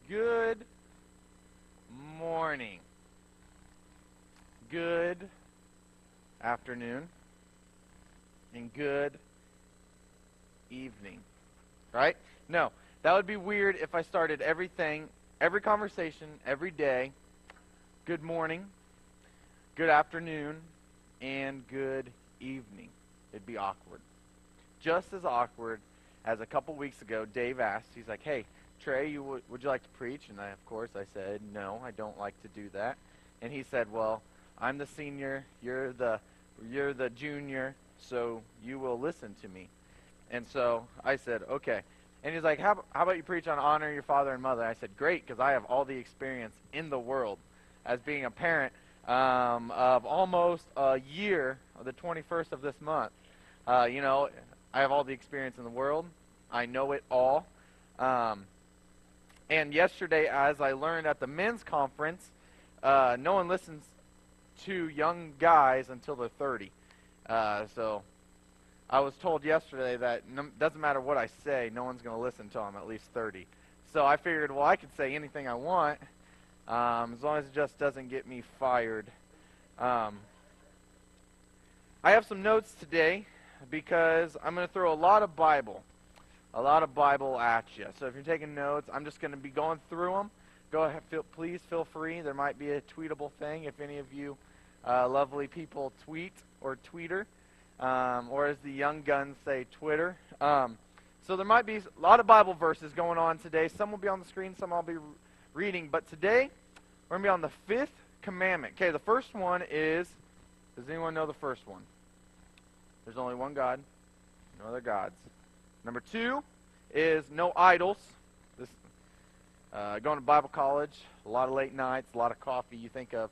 Good morning. Good afternoon. And good evening. Right? No, that would be weird if I started every conversation, every day. Good morning, good afternoon, and good evening. It'd be awkward. Just as awkward as a couple weeks ago, Dave asked, he's like, hey, Trey, would you like to preach? And of course, I said, no, I don't like to do that. And he said, well, I'm the senior, you're the junior, so you will listen to me. And so I said, okay. And he's like, how about you preach on honor your father and mother? I said, great, because I have all the experience in the world as being a parent of almost a year, the 21st of this month. I have all the experience in the world. I know it all. And yesterday, as I learned at the men's conference, no one listens to young guys until they're 30. So I was told yesterday that doesn't matter what I say, no one's going to listen until I'm at least 30. So I figured, well, I could say anything I want, as long as it just doesn't get me fired. I have some notes today because I'm going to throw a lot of Bible at you. So if you're taking notes, I'm just going to be going through them. Go ahead, please feel free. There might be a tweetable thing if any of you lovely people tweet or tweeter, or as the young guns say, Twitter. So there might be a lot of Bible verses going on today. Some will be on the screen, some I'll be reading. But today, we're going to be on the fifth commandment. Okay, the first one is, does anyone know the first one? There's only one God, no other gods. Number 2 is no idols. This, going to Bible college, a lot of late nights, a lot of coffee. You think of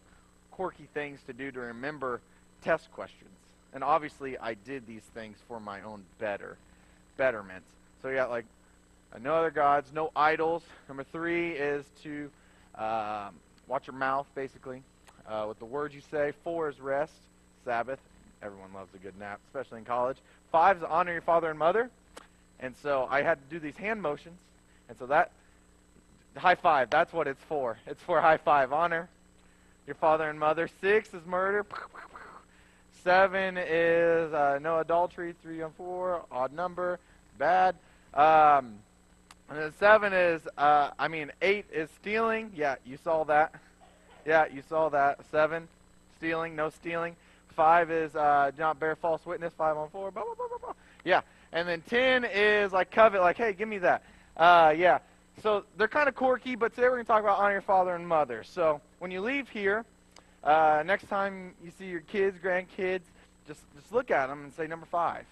quirky things to do to remember test questions. And obviously, I did these things for my own betterment. So you got like no other gods, no idols. Number 3 is to watch your mouth, basically, with the words you say. 4 is rest, Sabbath. Everyone loves a good nap, especially in college. 5 is honor your father and mother. And so I had to do these hand motions. And so that, high five, that's what it's for. It's for high five. Honor your father and mother. 6 is murder. 7 is no adultery. 3 and 4, odd number, bad. And then 7 is, 8 is stealing. Yeah, you saw that. 7, stealing, no stealing. 5 is do not bear false witness. 5 on 4, blah, blah, blah, blah, blah. Yeah. And then 10 is like covet, like, hey, give me that. Yeah. So they're kind of quirky, but today we're going to talk about honor your father and mother. So when you leave here, next time you see your kids, grandkids, just look at them and say number 5.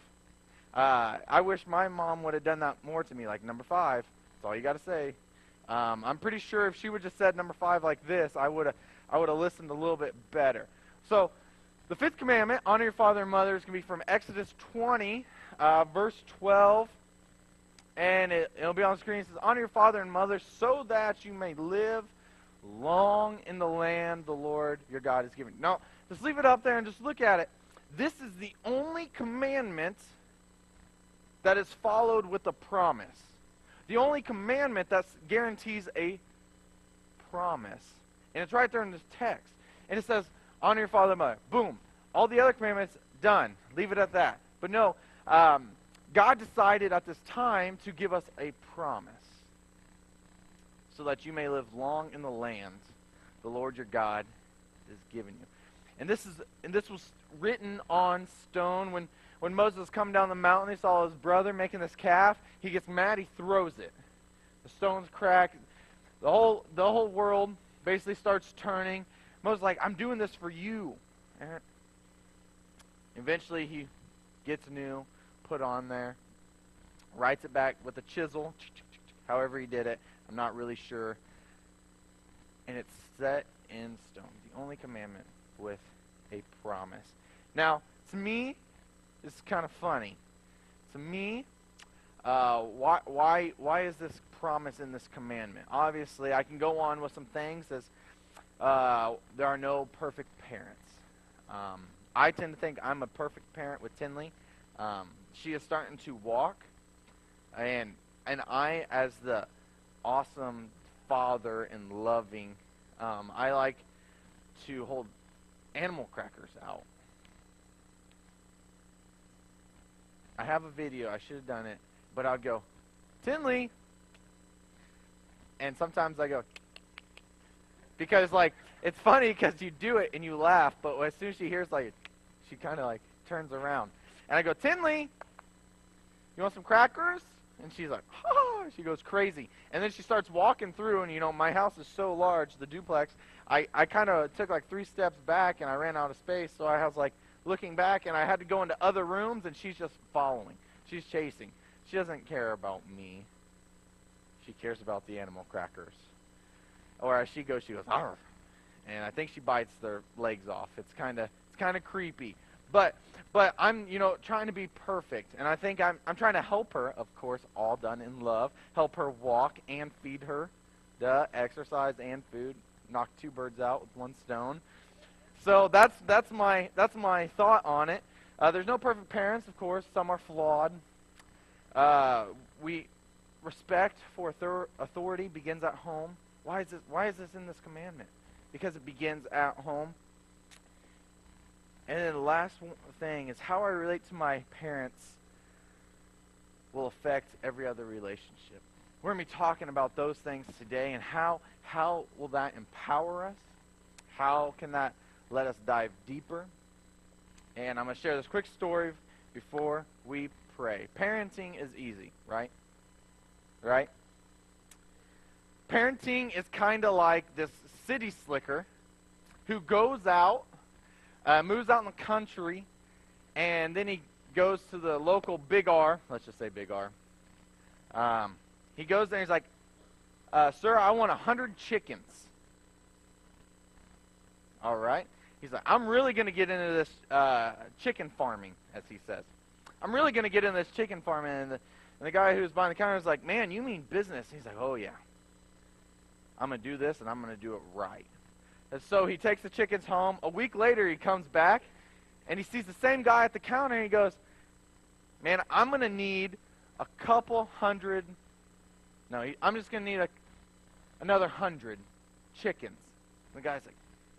I wish my mom would have done that more to me, like number 5. That's all you got to say. I'm pretty sure if she would have just said number 5 like this, I would have listened a little bit better. So the 5th commandment, honor your father and mother, is going to be from Exodus 20, verse 12. And it'll be on the screen. It says, honor your father and mother so that you may live long in the land the Lord your God has given you. Now, just leave it up there and just look at it. This is the only commandment that is followed with a promise. The only commandment that guarantees a promise. And it's right there in this text. And it says, honor your father and mother. Boom. All the other commandments, done. Leave it at that. But no, God decided at this time to give us a promise so that you may live long in the land the Lord your God has given you. And this was written on stone. When Moses come down the mountain, he saw his brother making this calf. He gets mad, he throws it. The stones crack. The whole world basically starts turning. Moses is like, I'm doing this for you. And eventually he gets new, put on there, writes it back with a chisel, however he did it. I'm not really sure. And it's set in stone. The only commandment with a promise. Now, to me, it's kind of funny. To me, why is this promise in this commandment? Obviously, I can go on with some things as there are no perfect parents. I tend to think I'm a perfect parent with Tinley. She is starting to walk, and I, as the awesome father and loving. I like to hold animal crackers out. I have a video. I should have done it. But I'll go, Tinley. And sometimes I go, because, like, it's funny because you do it and you laugh, but as soon as she hears, like, she kind of, like, turns around. And I go, Tinley, you want some crackers? And she's like, oh, she goes crazy. And then she starts walking through, and, you know, my house is so large, the duplex, I kind of took, like, 3 steps back, and I ran out of space, so I was, like, looking back, and I had to go into other rooms, and she's just following. She's chasing. She doesn't care about me. She cares about the animal crackers. Or as she goes, arf. And I think she bites their legs off. It's kind of creepy. But I'm, you know, trying to be perfect, and I think I'm trying to help her, of course, all done in love. Help her walk and feed her, exercise and food. Knock 2 birds out with 1 stone. So that's my thought on it. There's no perfect parents, of course. Some are flawed. We respect for authority begins at home. Why is this in this commandment? Because it begins at home. And then the last thing is how I relate to my parents will affect every other relationship. We're going to be talking about those things today, and how will that empower us? How can that let us dive deeper? And I'm going to share this quick story before we pray. Parenting is easy, right? Right? Parenting is kind of like this city slicker who goes out, moves out in the country, and then he goes to the local Big R. Let's just say Big R. He goes there and he's like, sir, I want 100 chickens. All right. He's like, I'm really going to get into this chicken farming, as he says. I'm really going to get into this chicken farming. And the guy who's behind the counter is like, man, you mean business? He's like, oh, yeah. I'm going to do this, and I'm going to do it right. And so he takes the chickens home. A week later, he comes back, and he sees the same guy at the counter, and he goes, man, I'm going to need a couple hundred. No, I'm just going to need another 100 chickens. And the guy's like,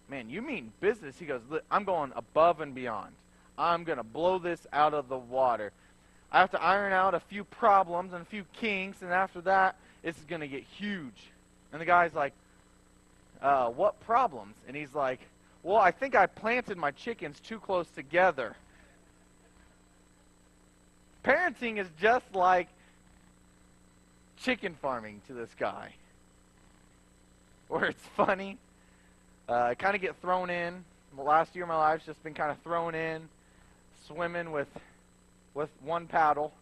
man, you mean business? He goes, look, I'm going above and beyond. I'm going to blow this out of the water. I have to iron out a few problems and a few kinks, and after that, it's going to get huge. And the guy's like, what problems? And he's like, well, I think I planted my chickens too close together. Parenting is just like chicken farming to this guy. Where it's funny. I kind of get thrown in. The last year of my life's just been kind of thrown in, swimming with 1 paddle.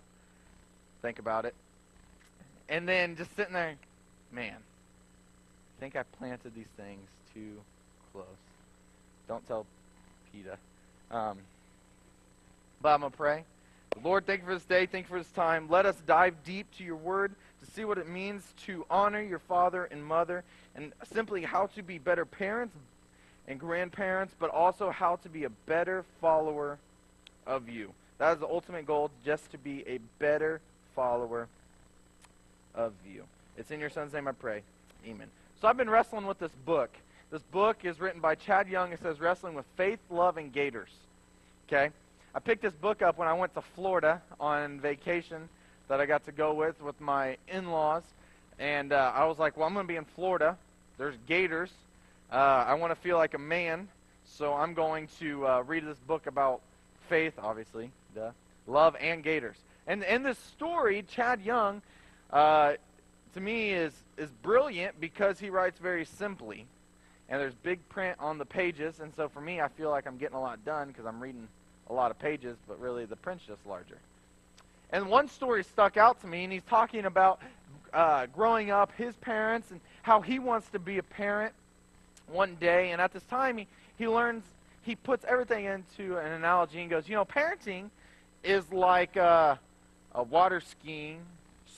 Think about it. And then just sitting there, man, I think I planted these things too close. Don't tell PETA. But I'm going to pray. Lord, thank you for this day. Thank you for this time. Let us dive deep to your word to see what it means to honor your father and mother, and simply how to be better parents and grandparents, but also how to be a better follower of you. That is the ultimate goal, just to be a better follower of you. It's in your son's name I pray. Amen. So I've been wrestling with this book. This book is written by Chad Young. It says Wrestling with Faith, Love, and Gators. Okay? I picked this book up when I went to Florida on vacation that I got to go with my in-laws. And I was like, well, I'm going to be in Florida. There's gators. I want to feel like a man. So I'm going to read this book about faith, obviously, love, and gators. And in this story, Chad Young, to me, is brilliant because he writes very simply. And there's big print on the pages. And so for me, I feel like I'm getting a lot done because I'm reading a lot of pages, but really the print's just larger. And one story stuck out to me, and he's talking about growing up, his parents, and how he wants to be a parent one day. And at this time, he learns, he puts everything into an analogy and goes, you know, parenting is like a water skiing,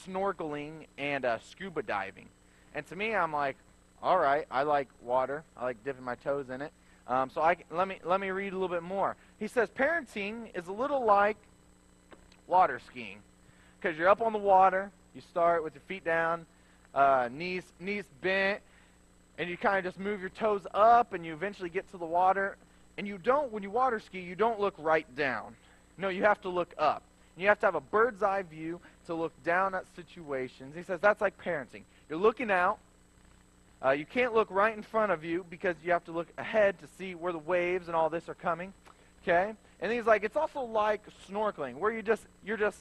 snorkeling, and scuba diving. And to me, I'm like, all right, I like water. I like dipping my toes in it. So let me read a little bit more. He says parenting is a little like water skiing, because you're up on the water. You start with your feet down. knees bent, and you kind of just move your toes up, and you eventually get to the water. And you don't, when you water ski, you don't look right down. No, you have to look up. And you have to have a bird's eye view to look down at situations. He says that's like parenting. You're looking out. You can't look right in front of you because you have to look ahead to see where the waves and all this are coming. Okay? And he's like, it's also like snorkeling, where you're just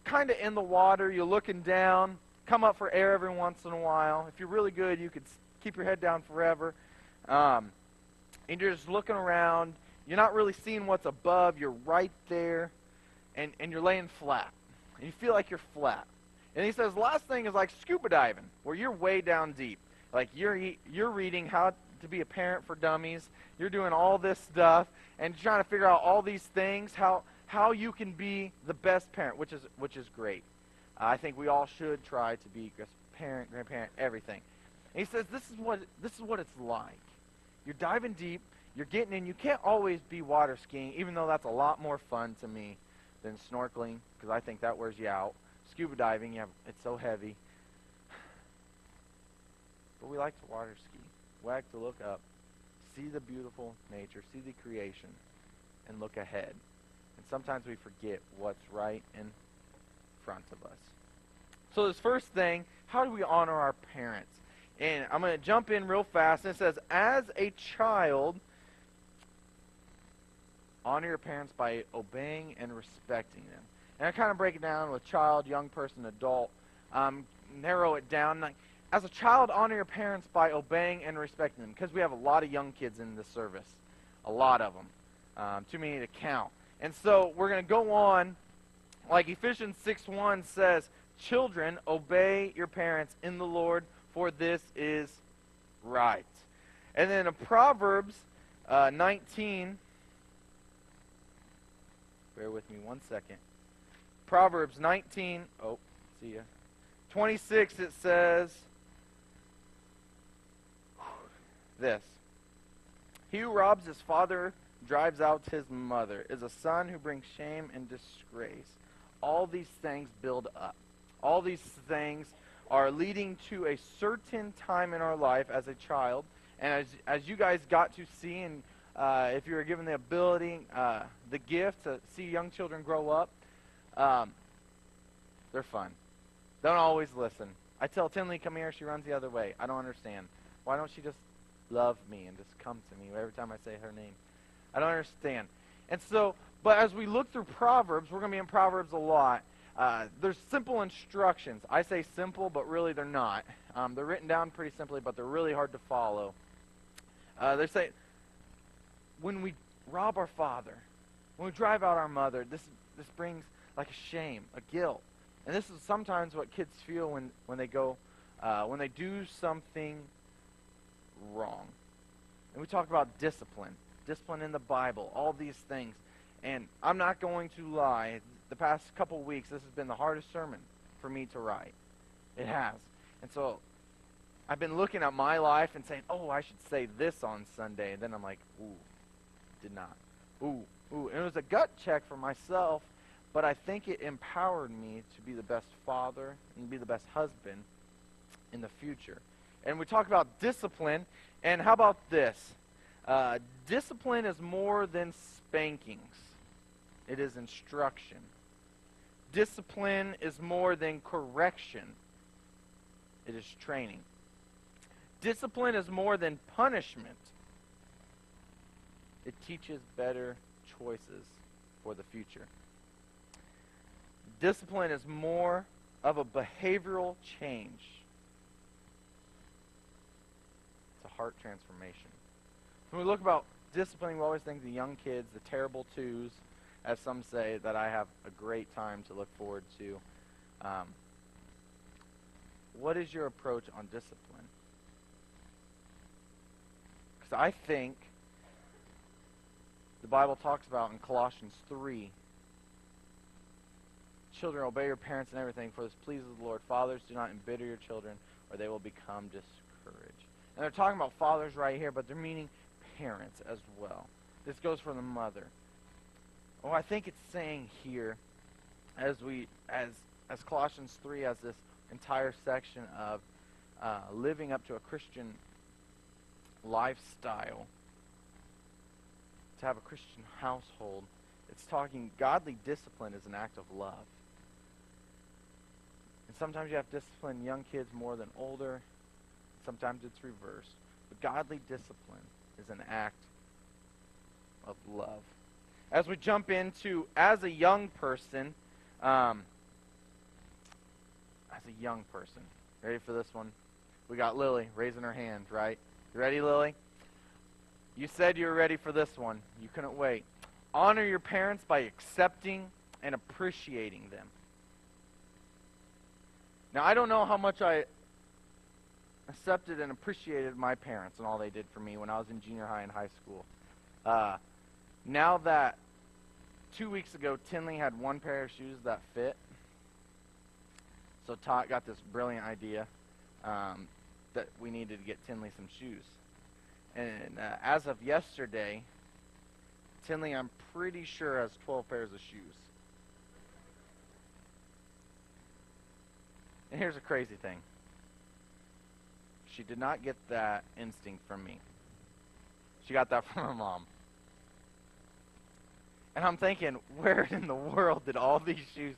kind of in the water. You're looking down, come up for air every once in a while. If you're really good, you could keep your head down forever. And you're just looking around. You're not really seeing what's above. You're right there, and you're laying flat. And you feel like you're flat. And he says the last thing is like scuba diving, where you're way down deep. Like you're reading How to Be a Parent for Dummies. You're doing all this stuff and trying to figure out all these things, how you can be the best parent, which is great. I think we all should try to be parent, grandparent, everything. And he says this is what it's like. You're diving deep. You're getting in. You can't always be water skiing, even though that's a lot more fun to me than snorkeling, because I think that wears you out. Scuba diving, it's so heavy. But we like to water ski. We like to look up, see the beautiful nature, see the creation, and look ahead. And sometimes we forget what's right in front of us. So this first thing, how do we honor our parents? And I'm going to jump in real fast. And it says, as a child, honor your parents by obeying and respecting them. And I kind of break it down with child, young person, adult. Narrow it down. Like, as a child, honor your parents by obeying and respecting them. Because we have a lot of young kids in this service. A lot of them. Too many to count. And so we're going to go on. Like Ephesians 6:1 says, children, obey your parents in the Lord, for this is right. And then in Proverbs 19, bear with me one second. Proverbs 19, 26, it says this. He who robs his father drives out his mother, is a son who brings shame and disgrace. All these things build up. All these things are leading to a certain time in our life as a child. And as you guys got to see, and if you were given the ability, the gift to see young children grow up, they're fun. Don't always listen. I tell Tinley, come here, she runs the other way. I don't understand. Why don't she just love me and just come to me every time I say her name? I don't understand. And so, but as we look through Proverbs, we're going to be in Proverbs a lot. There's simple instructions. I say simple, but really they're not. They're written down pretty simply, but they're really hard to follow. They say, when we rob our father, when we drive out our mother, this brings like a shame, a guilt. And this is sometimes what kids feel when they go, when they do something wrong. And we talk about discipline in the Bible, all these things. And I'm not going to lie, the past couple weeks, this has been the hardest sermon for me to write. It has. And so I've been looking at my life and saying, oh, I should say this on Sunday. And then I'm like, ooh, did not. Ooh. And it was a gut check for myself, but I think it empowered me to be the best father and be the best husband in the future. And we talk about discipline, and how about this? Discipline is more than spankings. It is instruction. Discipline is more than correction. It is training. Discipline is more than punishment. It teaches better choices for the future. Discipline is more of a behavioral change. It's a heart transformation. When we look about disciplining, we always think the young kids, the terrible twos, as some say, that I have a great time to look forward to. What is your approach on discipline? Because I think the Bible talks about in Colossians 3, children, obey your parents and everything, for this pleases the Lord. Fathers, do not embitter your children, or they will become discouraged. And they're talking about fathers right here, but they're meaning parents as well. This goes for the mother. Oh, I think it's saying here, as Colossians 3 has this entire section of living up to a Christian lifestyle, to have a Christian household. It's talking godly discipline is an act of love. And sometimes you have to discipline young kids more than older. Sometimes it's reversed. But godly discipline is an act of love. As we jump into, as a young person, ready for this one? We got Lily raising her hand, right? You ready, Lily? You said you were ready for this one. You couldn't wait. Honor your parents by accepting and appreciating them. Now, I don't know how much I accepted and appreciated my parents and all they did for me when I was in junior high and high school. Now that 2 weeks ago, Tinley had one pair of shoes that fit, so Todd got this brilliant idea that we needed to get Tinley some shoes. And as of yesterday, Tinley, I'm pretty sure, has 12 pairs of shoes. And here's a crazy thing. She did not get that instinct from me. She got that from her mom. And I'm thinking, where in the world did all these shoes...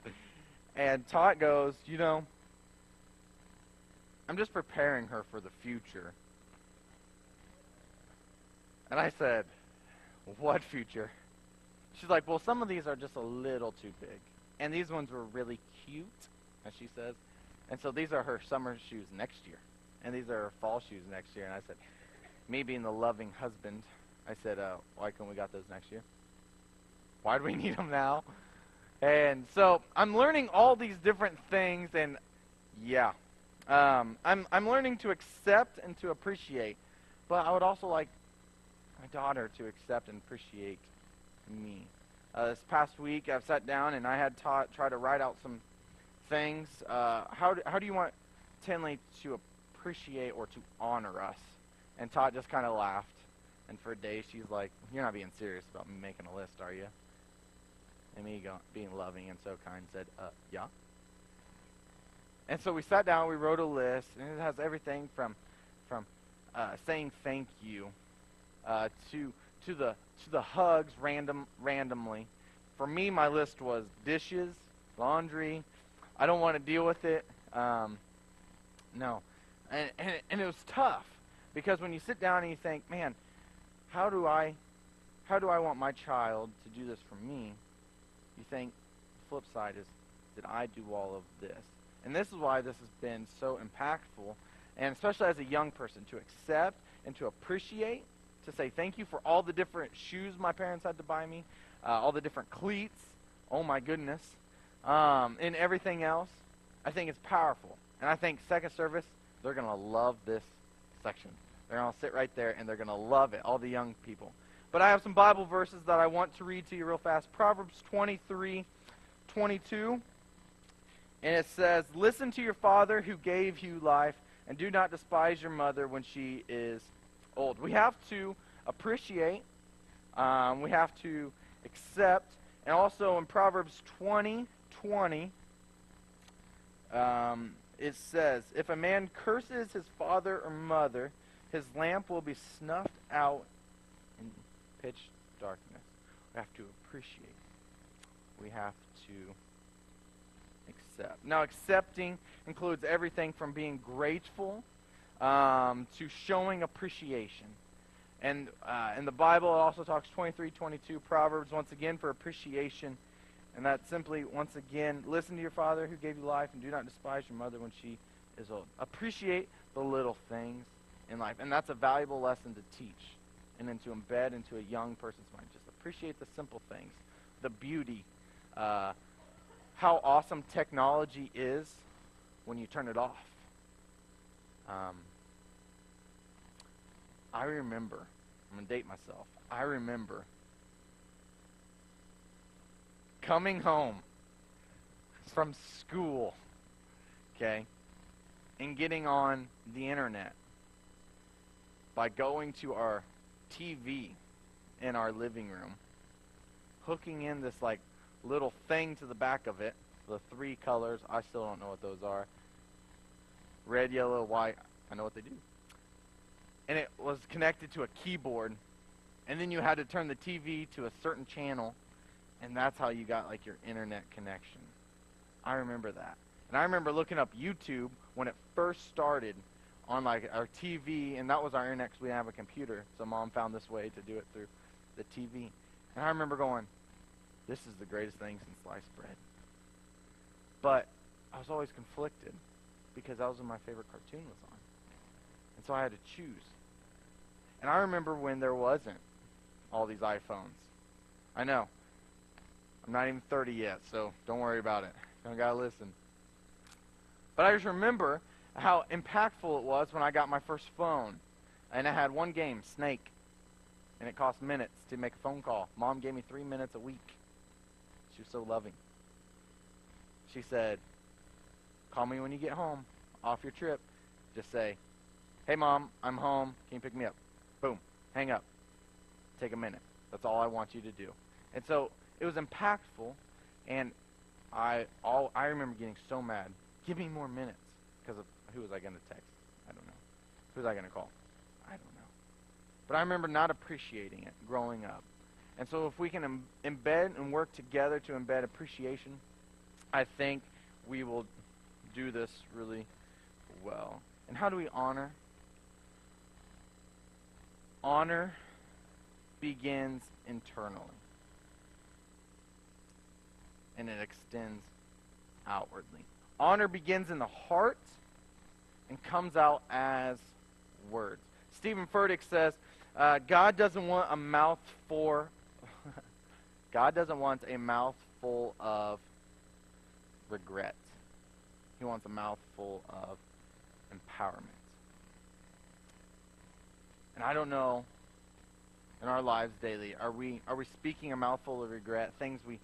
And Todd goes, I'm just preparing her for the future. And I said, what future? She's like, well, some of these are just a little too big. And these ones were really cute, as she says. And so these are her summer shoes next year. And these are her fall shoes next year. And I said, me being the loving husband, I said, why couldn't we got those next year? Why do we need them now? And so I'm learning all these different things, and yeah. I'm learning to accept and to appreciate. But I would also like my daughter to accept and appreciate me. This past week, I've sat down and I had try to write out some things. How do you want Tinley to appreciate or to honor us? And Todd just kind of laughed. And for a day, she's like, you're not being serious about me making a list, are you? And me being loving and so kind said, yeah. And so we sat down, we wrote a list, and it has everything from saying thank you to the hugs randomly. For me, my list was dishes, laundry. I don't want to deal with it. No. And it was tough, because when you sit down and you think, man, how do I want my child to do this for me? You think, the flip side is, did I do all of this? And this is why this has been so impactful, and especially as a young person, to accept and to appreciate, to say thank you for all the different shoes my parents had to buy me, all the different cleats, oh my goodness, and everything else. I think it's powerful. And I think second service, they're going to love this section. They're going to sit right there, and they're going to love it, all the young people. But I have some Bible verses that I want to read to you real fast. Proverbs 23:22. And it says, listen to your father who gave you life, and do not despise your mother when she is old. We have to appreciate. We have to accept. And also in Proverbs 20:20, it says, if a man curses his father or mother, his lamp will be snuffed out in pitch darkness. We have to appreciate. We have to accept. Now, accepting includes everything from being grateful to showing appreciation. And in the Bible, it also talks 23:22, Proverbs, once again, for appreciation. And that's simply, once again, listen to your father who gave you life, and do not despise your mother when she is old. Appreciate the little things in life. And that's a valuable lesson to teach and then to embed into a young person's mind. Just appreciate the simple things, the beauty, how awesome technology is when you turn it off. I remember, I'm going to date myself, I remember coming home from school, okay, and getting on the internet by going to our TV in our living room, hooking in this like little thing to the back of it, the 3 colors, I still don't know what those are, red, yellow, white. I know what they do. And it was connected to a keyboard, and then you had to turn the TV to a certain channel, and that's how you got like your internet connection. I remember that. And I remember looking up YouTube when it first started on like our TV, and that was our internet because we didn't have a computer. So Mom found this way to do it through the TV. And I remember going, this is the greatest thing since sliced bread. But I was always conflicted because that was when my favorite cartoon was on. And so I had to choose. And I remember when there wasn't all these iPhones. I know. I'm not even 30 yet, so don't worry about it. Don't gotta listen. But I just remember how impactful it was when I got my first phone. And I had one game, Snake. And it cost minutes to make a phone call. Mom gave me 3 minutes a week. She was so loving. She said, call me when you get home, off your trip. Just say, hey Mom, I'm home. Can you pick me up? Boom. Hang up. Take a minute. That's all I want you to do. And so it was impactful, and I remember getting so mad. Give me more minutes. Because of who was I going to text? I don't know. Who was I going to call? I don't know. But I remember not appreciating it growing up. And so if we can embed and work together to embed appreciation, I think we will do this really well. And how do we honor? Honor begins internally. And it extends outwardly. Honor begins in the heart and comes out as words. Stephen Furtick says, God doesn't want a mouth for God doesn't want a mouth full of regret. He wants a mouth full of empowerment. And I don't know, in our lives daily, are we speaking a mouthful of regret, things we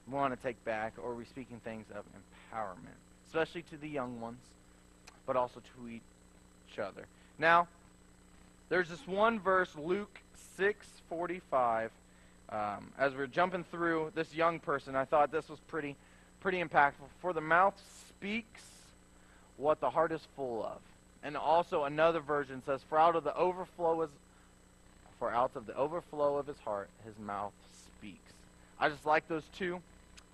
want to take back, or are we speaking things of empowerment, especially to the young ones, but also to each other? Now, there's this one verse, Luke 6:45. As we're jumping through this young person, I thought this was pretty impactful. For the mouth speaks what the heart is full of. And also another version says, For out of the overflow of his heart, his mouth speaks. I just like those two.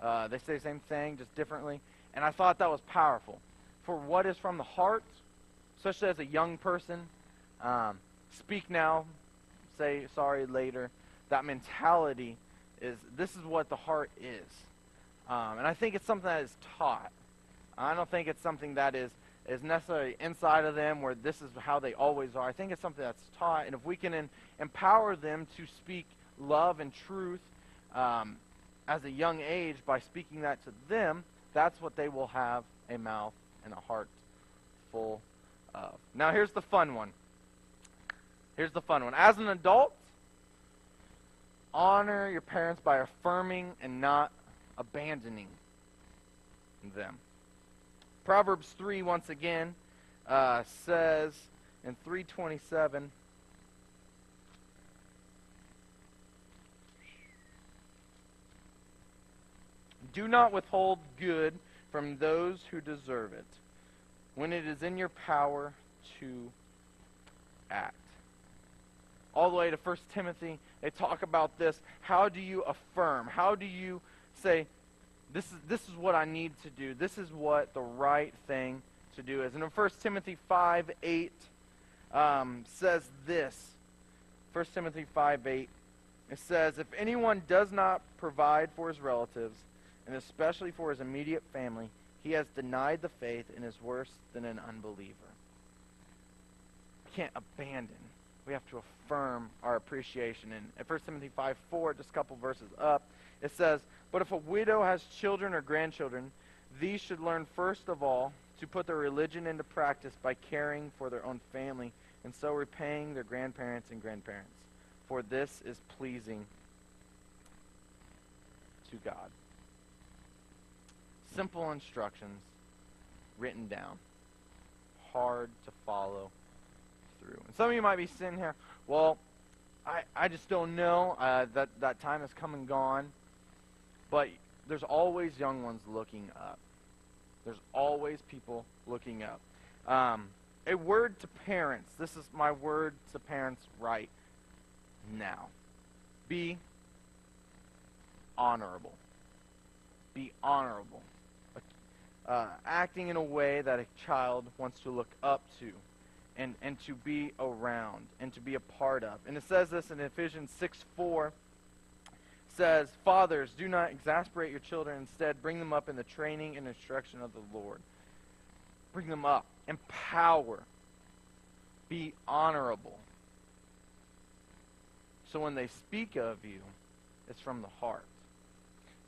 They say the same thing, just differently. And I thought that was powerful. For what is from the heart, especially as a young person, speak now, say sorry later. That mentality this is what the heart is. And I think it's something that is taught. I don't think it's something that is necessarily inside of them where this is how they always are. I think it's something that's taught. And if we can empower them to speak love and truth as a young age by speaking that to them, that's what they will have a mouth and a heart full of. Now here's the fun one. As an adult, honor your parents by affirming and not abandoning them. Proverbs 3, once again, says in 3:27, do not withhold good from those who deserve it, when it is in your power to act. All the way to 1 Timothy, they talk about this. How do you affirm? How do you say, this is what I need to do. This is what the right thing to do is. And in 1 Timothy 5:8 says this. 1 Timothy 5:8, it says, if anyone does not provide for his relatives, and especially for his immediate family, he has denied the faith and is worse than an unbeliever. We can't abandon. We have to affirm our appreciation. And at 1 Timothy 5:4, just a couple verses up, it says, but if a widow has children or grandchildren, these should learn first of all to put their religion into practice by caring for their own family, and so repaying their grandparents and grandparents. For this is pleasing to God. Simple instructions written down. Hard to follow through. And some of you might be sitting here, well, I just don't know. That time has come and gone. But there's always young ones looking up. There's always people looking up. A word to parents. This is my word to parents right now. Be honorable. Be honorable. Acting in a way that a child wants to look up to and to be around and to be a part of. And it says this in Ephesians 6:4. Says, "Fathers, do not exasperate your children. Instead, bring them up in the training and instruction of the Lord." Bring them up. Empower. Be honorable. So when they speak of you, it's from the heart.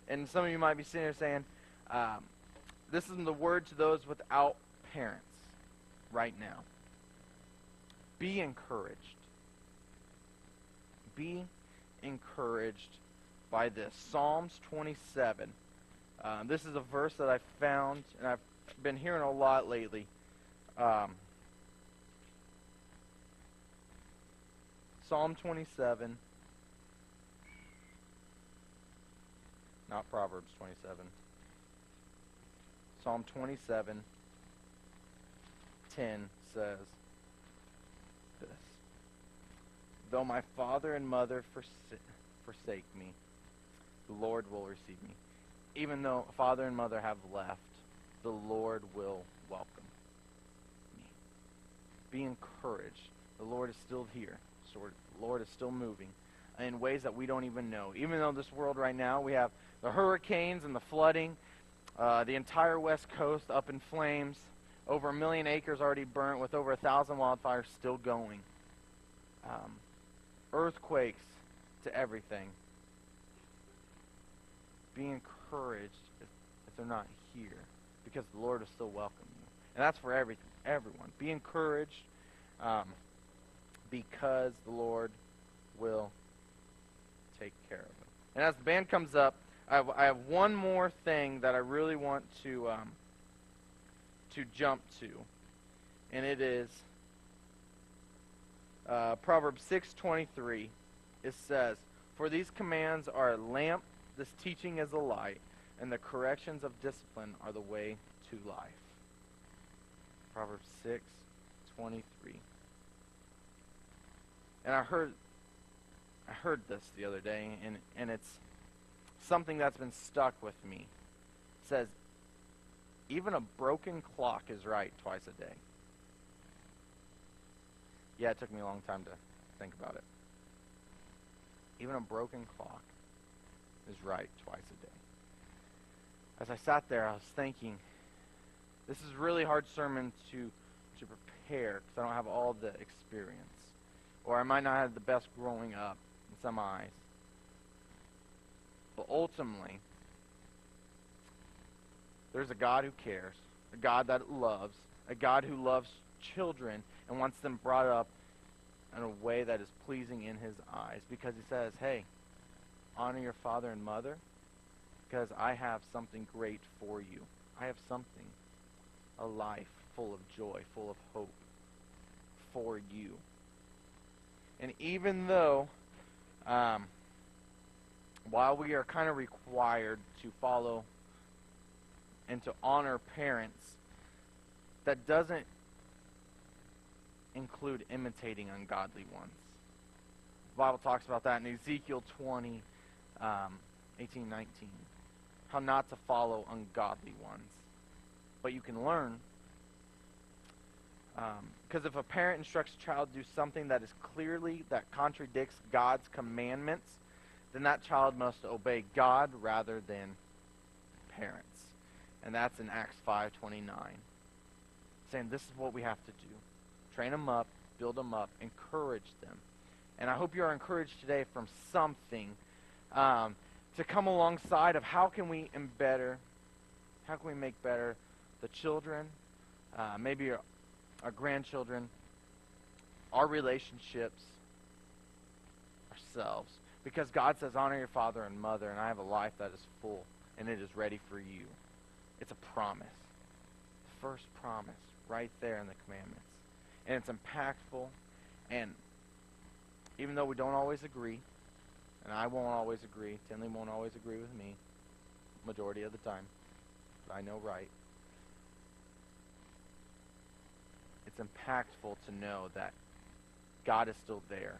And some of you might be sitting there saying, this is the word to those without parents right now. Be encouraged. Be encouraged by this. Psalms 27. This is a verse that I found, and I've been hearing a lot lately. Psalm 27. Not Proverbs 27. Psalm 27:10 says this. "Though my father and mother forsake me, the Lord will receive me. Even though father and mother have left, the Lord will welcome me." Be encouraged. The Lord is still here. The Lord is still moving in ways that we don't even know. Even though this world right now, we have the hurricanes and the flooding, the entire West Coast up in flames, over 1 million acres already burnt with over 1,000 wildfires still going. Earthquakes to everything. Be encouraged if they're not here, because the Lord will still welcome you. And that's for everyone. Be encouraged because the Lord will take care of it. And as the band comes up, I have one more thing that I really want to jump to, and it is Proverbs 6:23. It says, "For these commands are a lamp, this teaching is a light, and the corrections of discipline are the way to life." Proverbs 6:23. And I heard this the other day, and it's something that's been stuck with me. It says, even a broken clock is right twice a day. Yeah, it took me a long time to think about it. Even a broken clock is right twice a day. As I sat there, I was thinking, this is a really hard sermon to prepare because I don't have all the experience. Or I might not have the best growing up in some eyes. But ultimately, there's a God who cares, a God that loves, a God who loves children and wants them brought up in a way that is pleasing in his eyes. Because he says, hey, honor your father and mother, because I have something great for you. I have something, a life full of joy, full of hope for you. And even though, while we are kind of required to follow and to honor parents, that doesn't include imitating ungodly ones. The Bible talks about that in Ezekiel 20, 18, 19. How not to follow ungodly ones. But you can learn. Because if a parent instructs a child to do something that contradicts God's commandments, then that child must obey God rather than parents. And that's in Acts 5:29. Saying this is what we have to do. Train them up, build them up, encourage them. And I hope you are encouraged today from something to come alongside of how can we make better the children, maybe our grandchildren, our relationships, ourselves. Because God says, honor your father and mother, and I have a life that is full, and it is ready for you. It's a promise. The first promise right there in the commandments. And it's impactful, and even though we don't always agree, and I won't always agree, Tinley won't always agree with me, majority of the time, but I know right. impactful to know that God is still there.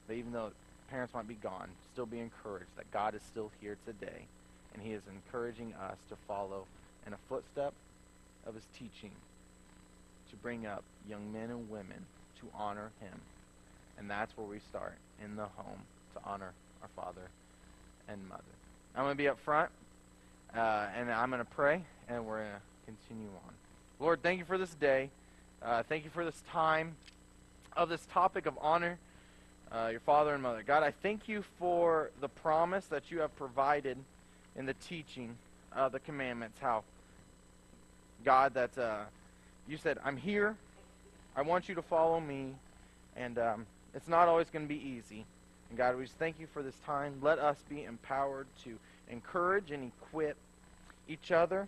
That even though parents might be gone, still be encouraged that God is still here today, and he is encouraging us to follow in a footstep of his teaching, to bring up young men and women to honor him. And that's where we start, in the home, to honor our father and mother. I'm going to be up front, and I'm going to pray, and we're going to continue on. Lord, thank you for this day. Thank you for this time of this topic of honor, your father and mother. God, I thank you for the promise that you have provided in the teaching of the commandments, how, God, that you said, I'm here, I want you to follow me, and it's not always going to be easy. And God, we just thank you for this time. Let us be empowered to encourage and equip each other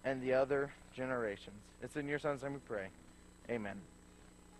and the other generations. It's in your son's name we pray. Amen.